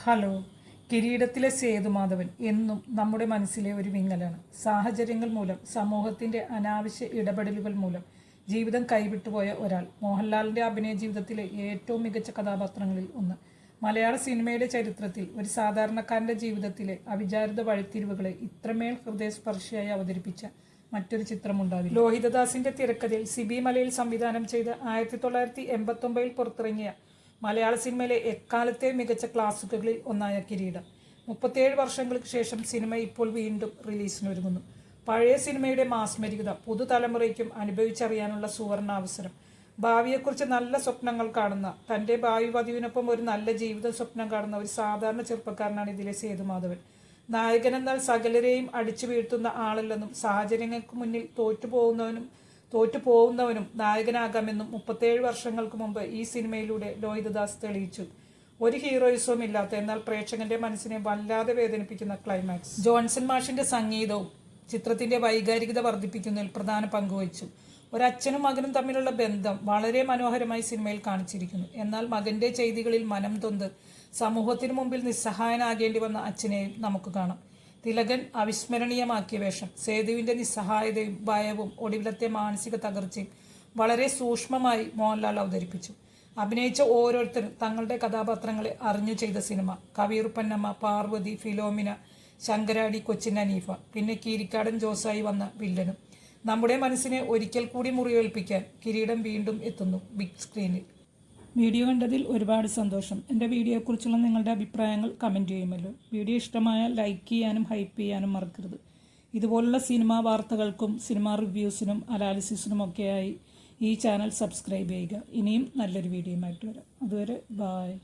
Hello. കിരീടത്തിലെ Sethumadhavan എന്നും നമ്മുടെ മനസ്സിലെ ഒരു വിങ്ങലാണ്. സാഹചര്യങ്ങൾ മൂലം, സമൂഹത്തിൻ്റെ അനാവശ്യ ഇടപെടലുകൾ മൂലം ജീവിതം കൈവിട്ടുപോയ ഒരാൾ. മോഹൻലാലിൻ്റെ അഭിനയ ജീവിതത്തിലെ ഏറ്റവും മികച്ച കഥാപാത്രങ്ങളിൽ ഒന്ന്. മലയാള സിനിമയുടെ ചരിത്രത്തിൽ ഒരു സാധാരണക്കാരൻ്റെ ജീവിതത്തിലെ അവിചാരിത വഴിത്തിരിവുകളെ ഇത്രമേൽ ഹൃദയസ്പർശിയായി അവതരിപ്പിച്ച മറ്റൊരു ചിത്രമുണ്ടാവില്ല. ലോഹിതദാസിൻ്റെ തിരക്കഥയിൽ സിബി മലയിൽ സംവിധാനം ചെയ്ത് 1989 പുറത്തിറങ്ങിയ മലയാള സിനിമയിലെ എക്കാലത്തെ മികച്ച ക്ലാസിക്കുകളിൽ ഒന്നായ കിരീടം. 37 വർഷങ്ങൾക്ക് ശേഷം സിനിമ ഇപ്പോൾ വീണ്ടും റിലീസിനൊരുങ്ങുന്നു. പഴയ സിനിമയുടെ മാസ്മരികത പുതുതലമുറയ്ക്കും അനുഭവിച്ചറിയാനുള്ള സുവർണാവസരം. ഭാവിയെക്കുറിച്ച് നല്ല സ്വപ്നങ്ങൾ കാണുന്ന, തൻ്റെ ഭാവി വധുവിനൊപ്പം ഒരു നല്ല ജീവിത സ്വപ്നം കാണുന്ന ഒരു സാധാരണ ചെറുപ്പക്കാരനാണ് ഇതിലെ സേതുമാധവൻ. നായകനെന്നാൽ സകലരെയും അടിച്ചു വീഴ്ത്തുന്ന ആളല്ലെന്നും സാഹചര്യങ്ങൾക്ക് മുന്നിൽ തോറ്റുപോകുന്നവനും നായകനാകാമെന്നും 37 വർഷങ്ങൾക്ക് മുമ്പ് ഈ സിനിമയിലൂടെ ലോഹിതദാസ് തെളിയിച്ചു. ഒരു ഹീറോയിസവും ഇല്ലാത്ത, എന്നാൽ പ്രേക്ഷകന്റെ മനസ്സിനെ വല്ലാതെ വേദനിപ്പിക്കുന്ന ക്ലൈമാക്സ്. ജോൺസൺ മാഷിന്റെ സംഗീതവും ചിത്രത്തിന്റെ വൈകാരികത വർദ്ധിപ്പിക്കുന്നതിൽ പ്രധാന പങ്കുവഹിച്ചു. ഒരച്ഛനും മകനും തമ്മിലുള്ള ബന്ധം വളരെ മനോഹരമായി സിനിമയിൽ കാണിച്ചിരിക്കുന്നു. എന്നാൽ മകന്റെ ചെയ്തികളിൽ മനം തൊന്ത് സമൂഹത്തിനു മുമ്പിൽ നിസ്സഹായനാകേണ്ടി വന്ന അച്ഛനെയും നമുക്ക് കാണാം. തിലകൻ അവിസ്മരണീയമാക്കിയ വേഷം, സേതുവിൻ്റെ നിസ്സഹായതയും ഭയവും ഒടുവിലത്തെ മാനസിക തകർച്ചയും വളരെ സൂക്ഷ്മമായി മോഹൻലാൽ അവതരിപ്പിച്ചു. അഭിനയിച്ച ഓരോരുത്തരും തങ്ങളുടെ കഥാപാത്രങ്ങളെ അറിഞ്ഞു ചെയ്ത സിനിമ. കവിയൂർപ്പന്നമ്മ, പാർവതി, ഫിലോമിന, ശങ്കരാടി, കൊച്ചിൻ അനീഫ, പിന്നെ കീരിക്കാടൻ ജോസായി വന്ന വില്ലനും. നമ്മുടെ മനസ്സിനെ ഒരിക്കൽ കൂടി മുറിവേൽപ്പിക്കാൻ കിരീടം വീണ്ടും എത്തുന്നു ബിഗ് സ്ക്രീനിൽ. വീഡിയോ കണ്ടതിൽ ഒരുപാട് സന്തോഷം. എൻ്റെ വീഡിയോയെക്കുറിച്ചുള്ള നിങ്ങളുടെ അഭിപ്രായങ്ങൾ കമൻറ്റ് ചെയ്യുമല്ലോ. വീഡിയോ ഇഷ്ടമായാൽ ലൈക്ക് ചെയ്യാനും ഹൈപ്പ് ചെയ്യാനും മറക്കരുത്. ഇതുപോലുള്ള സിനിമാ വാർത്തകൾക്കും സിനിമാ റിവ്യൂസിനും അനാലിസിസിനും ഒക്കെയായി ഈ ചാനൽ സബ്സ്ക്രൈബ് ചെയ്യുക. ഇനിയും നല്ലൊരു വീഡിയോയുമായിട്ട് വരാം. അതുവരെ ബായ്.